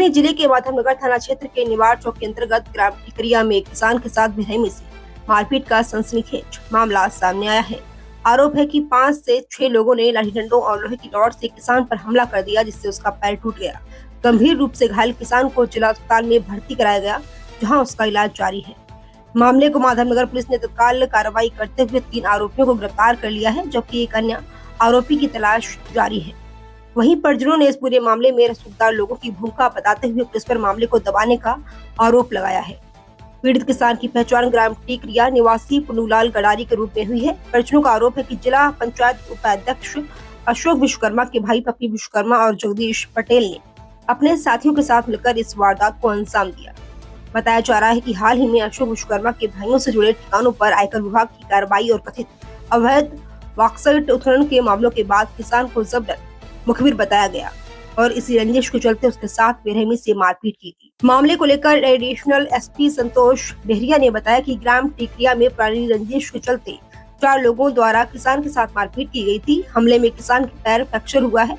वहीं जिले के माधवनगर थाना क्षेत्र के निवार चौक के अंतर्गत ग्राम टिकरिया में एक किसान के साथ बेरहमी से मारपीट का सनसनीखेज मामला सामने आया है। आरोप है कि 5 से 6 लोगों ने लाठी डंडों और लोहे की रॉड से किसान पर हमला कर दिया, जिससे उसका पैर टूट गया। गंभीर रूप से घायल किसान को जिला अस्पताल में भर्ती कराया गया, जहां उसका इलाज जारी है। मामले को माधवनगर पुलिस ने तत्काल कार्रवाई करते हुए 3 आरोपियों को गिरफ्तार कर लिया है, जबकि एक अन्य आरोपी की तलाश जारी है। वहीं परिजनों ने इस पूरे मामले में रसूखदार लोगों की भूमिका बताते हुए पुलिस पर मामले को दबाने का आरोप लगाया है। पीड़ित किसान की पहचान ग्राम टिकरिया निवासी पुन्नूलाल गडारी के रूप में हुई है। परिजनों का आरोप है कि जिला पंचायत उपाध्यक्ष अशोक विश्वकर्मा के भाई पप्पी विश्वकर्मा और जगदीश पटेल ने अपने साथियों के साथ मिलकर इस वारदात को अंजाम दिया। बताया जा रहा है कि हाल ही में अशोक विश्वकर्मा के भाइयों से जुड़े ठिकानों पर आयकर विभाग की कार्रवाई और कथित अवैध बॉक्साइट उत्खनन के मामलों के बाद किसान को जबरन मुखबिर बताया गया और इसी रंजिश के चलते उसके साथ बेरहमी से मारपीट की गई। मामले को लेकर एडिशनल एसपी संतोष बेहरिया ने बताया कि ग्राम टिकरिया में पुरानी रंजिश के चलते 4 लोगों द्वारा किसान के साथ मारपीट की गई थी। हमले में किसान के पैर फ्रैक्चर हुआ है।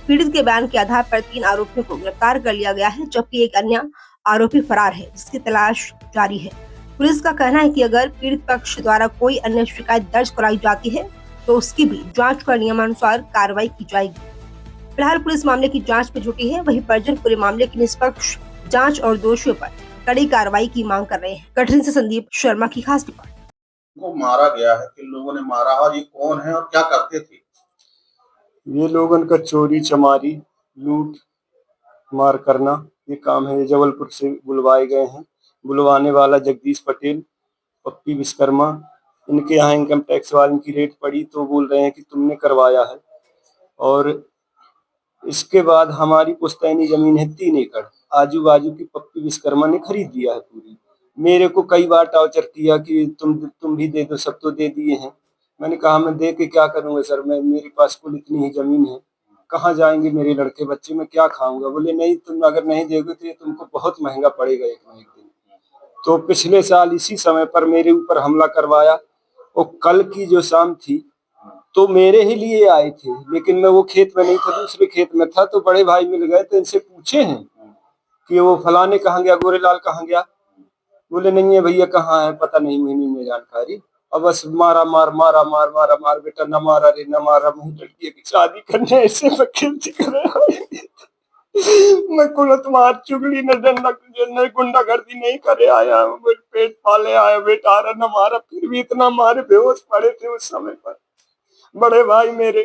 पीड़ित के बयान के आधार पर 3 आरोपियों को गिरफ्तार कर लिया गया है, जबकि एक अन्य आरोपी फरार है, जिसकी तलाश जारी है। पुलिस का कहना है कि अगर पीड़ित पक्ष द्वारा कोई अन्य शिकायत दर्ज कराई जाती है तो उसकी भी जांच कर नियमानुसार कार्रवाई की जाएगी। फिलहाल पुलिस मामले की जांच में जुटी है। वहीं परिजन पूरे मामले की निष्पक्ष जांच और दोषियों पर कड़ी कार्रवाई की मांग कर रहे हैं। कटनी से संदीप शर्मा की खास रिपोर्ट। को मारा गया है, किन लोगों ने मारा और ये कौन है और क्या करते थे? ये लोगन का चोरी चमारी लूट मार करना ये काम है। ये जबलपुर से बुलवाए गए हैं। बुलवाने वाला जगदीश पटेल, पप्पी विश्वकर्मा। इनके यहाँ इनकम टैक्स वालों की रेट पड़ी तो बोल रहे हैं कि तुमने करवाया है। और इसके बाद हमारी पुश्तैनी जमीन है 3 एकड़, आजू बाजू की पप्पी विश्वकर्मा ने खरीद दिया है पूरी। मेरे को कई बार टार्चर किया कि तुम भी दे दो, सब तो दे दिए हैं। मैंने कहा मैं दे के क्या करूंगा सर, मैं मेरे पास कुल इतनी ही जमीन है, कहाँ जाएंगे मेरे लड़के बच्चे, मैं क्या खाऊंगा। बोले नहीं, तुम अगर नहीं दोगे तो ये तुमको बहुत महंगा पड़ेगा एक न एक दिन। तो पिछले साल इसी समय पर मेरे ऊपर हमला करवाया। और कल की जो शाम थी तो मेरे ही लिए आए थे, लेकिन मैं वो खेत में नहीं था, दूसरे खेत में था। तो बड़े भाई मिल गए तो इनसे पूछे हैं कि वो फलाने कहाँ गया, गोरेलाल कहाँ गया। बोले नहीं है भैया, कहाँ है पता नहीं, मुझे नहीं जानकारी। अब बस मारा मार मारा मार मारा मार, बेटा न मारा रे न मारा, मुझे लड़की की शादी करने ऐसे खेलती करे। मैं कुलत मार चुगली न गुंडागर्दी नहीं करे आया, पेट पाले आया बेटा, न मारा, फिर भी इतना मारे बेहोश पड़े थे उस समय पर बड़े भाई मेरे।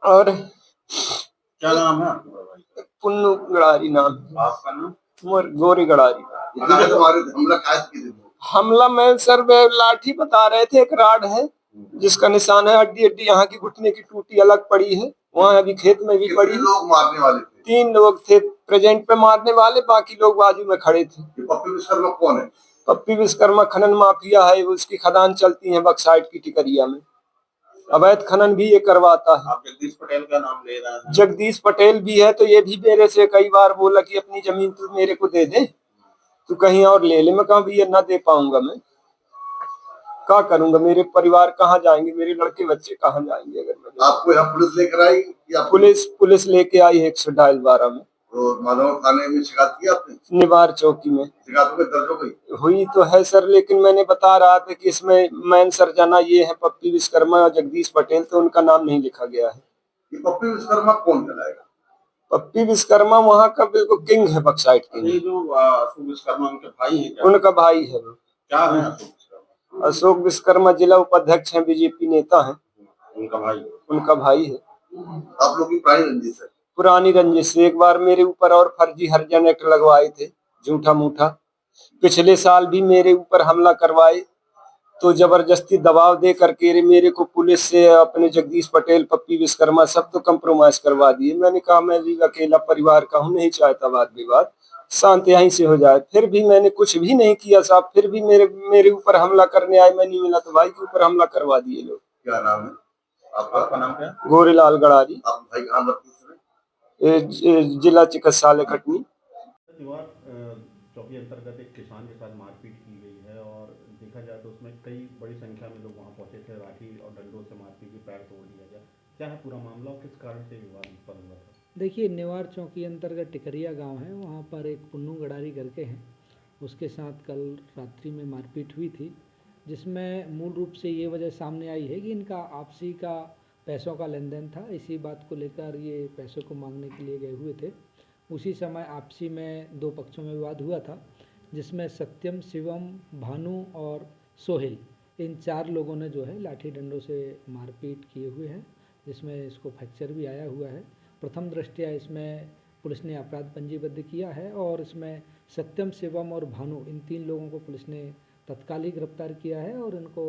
और क्या नाम है आपका भाई? पुन्नू गड़ारी नाम। आपका नाम? गोरी गड़ारी। हमला में सर वे लाठी बता रहे थे, एक राड है जिसका निशान है, हड्डी हड्डी यहाँ की घुटने की टूटी अलग पड़ी है, वहाँ अभी खेत में भी पड़ी। लोग मारने वाले थे? 3 लोग थे प्रेजेंट पे मारने वाले, बाकी लोग बाजू में खड़े थे। पप्पी विश्वकर्मा कौन है? पप्पी विश्वकर्मा खनन माफिया है, उसकी खदान चलती है बक्साइट की टिकरिया में, अवैध खनन भी ये करवाता है। आप जगदीश पटेल का नाम ले रहे हैं? जगदीश पटेल भी है, तो ये भी मेरे से कई बार बोला कि अपनी जमीन तू मेरे को दे दे, तू कहीं और ले ले। मैं कहा भैया ना दे पाऊंगा, मैं क्या करूंगा, मेरे परिवार कहाँ जाएंगे, मेरे लड़के बच्चे कहाँ जाएंगे अगर मैं। आपको यहाँ पुलिस लेकर आई या? पुलिस लेके आई 112 में। तो माधव थाने में शिकायत की आपने? निवार चौकी में शिकायत में दर्ज हो गई? हुई तो है सर, लेकिन मैंने बता रहा था कि इसमें मैन सरजना ये है पप्पी विश्वकर्मा और जगदीश पटेल, तो उनका नाम नहीं लिखा गया है। ये पप्पी विश्वकर्मा कौन कहलाएगा? पप्पी विश्वकर्मा वहाँ का बिल्कुल किंग है बक्साइट के। ये जो अशोक विश्वकर्मा उनके भाई है क्या? उनका भाई है वो। क्या है अशोक विश्वकर्मा? अशोक विश्वकर्मा जिला उपाध्यक्ष हैं, बीजेपी नेता हैं। उनका भाई है। आप लोग की पुरानी रंजिश है? पुरानी रंजिश से एक बार मेरे ऊपर और फर्जी हरिजन एक्ट लगवाए थे, झूठा मूठा। पिछले साल भी मेरे ऊपर हमला करवाए, तो जबरदस्ती दबाव दे करके मेरे को पुलिस से अपने जगदीश पटेल पप्पी विश्वकर्मा सब तो कंप्रोमाइज करवा दिए। मैंने कहा मैं भी अकेला परिवार का हूँ, नहीं चाहता वाद विवाद, शांत यहीं से हो जाए। फिर भी मैंने कुछ भी नहीं किया साहब, फिर भी मेरे ऊपर हमला करने आए। मैं नहीं मिला तो भाई के ऊपर हमला करवा दिए लोग। क्या नाम है आपका? नाम क्या? गोरेलाल गड़ारी। आप भाई कहाँ लगती जिला चिकित्सालय कटनी। चौकी अंतर्गत एक किसान के साथ मारपीट की गई है और देखा जाए तो उसमें कई बड़ी संख्या में लोग वहां पहुंचे थे, लाठी और डंडों से मारपीट की, पैर तोड़ दिया गया। क्या है पूरा मामला और किस कारण से विवाद उत्पन्न हुआ था? देखिए, नेवार चौकी अंतर्गत टिकरिया गांव है, वहाँ पर एक पुन्नू गडारी करके हैं, उसके साथ कल रात्रि में मारपीट हुई थी, जिसमें मूल रूप से ये वजह सामने आई है कि इनका आपसी का पैसों का लेन देन था। इसी बात को लेकर ये पैसों को मांगने के लिए गए हुए थे। उसी समय आपसी में दो पक्षों में विवाद हुआ था, जिसमें सत्यम, शिवम, भानु और सोहेल, इन 4 लोगों ने जो है लाठी डंडों से मारपीट किए हुए हैं, जिसमें इसको फ्रैक्चर भी आया हुआ है। प्रथम दृष्टया इसमें पुलिस ने अपराध पंजीबद्ध किया है और इसमें सत्यम, शिवम और भानु, इन 3 लोगों को पुलिस ने तत्काल ही गिरफ्तार किया है और इनको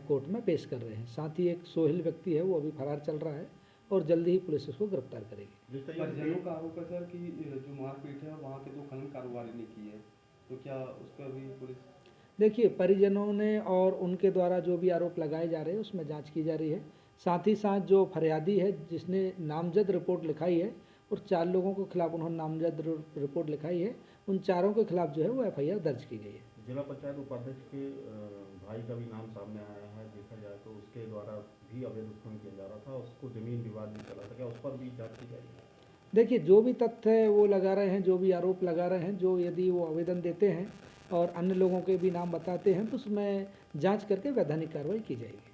कोर्ट में पेश कर रहे हैं। साथ ही एक सोहेल व्यक्ति है, वो अभी फरार चल रहा है और जल्दी ही पुलिस उसको गिरफ्तार करेगी। परिजनों का आरोप है सर कि जो मारपीट है वहाँ के 2 खनन कारोबारी ने की है, तो क्या उस पर भी पुलिस? देखिए, परिजनों ने और उनके द्वारा जो भी आरोप लगाए जा रहे हैं उसमें जांच की जा रही है। साथ ही साथ जो फरियादी है जिसने नामजद रिपोर्ट लिखाई है और 4 लोगों के खिलाफ उन्होंने नामजद रिपोर्ट लिखाई है, उन चारों के खिलाफ जो है वो FIR दर्ज की गई है। जिला पंचायत उपाध्यक्ष के भाई का भी नाम सामने आया है, देखा जाए तो उसके द्वारा भी अवैध उत्खनन किया जा रहा था, उसको जमीन विवाद भी चला था, क्या उस पर भी जांच की जाएगी? देखिए, जो भी तथ्य है वो लगा रहे हैं, जो भी आरोप लगा रहे हैं, जो यदि वो आवेदन देते हैं और अन्य लोगों के भी नाम बताते हैं तो उसमें जांच करके वैधानिक कार्रवाई की जाएगी।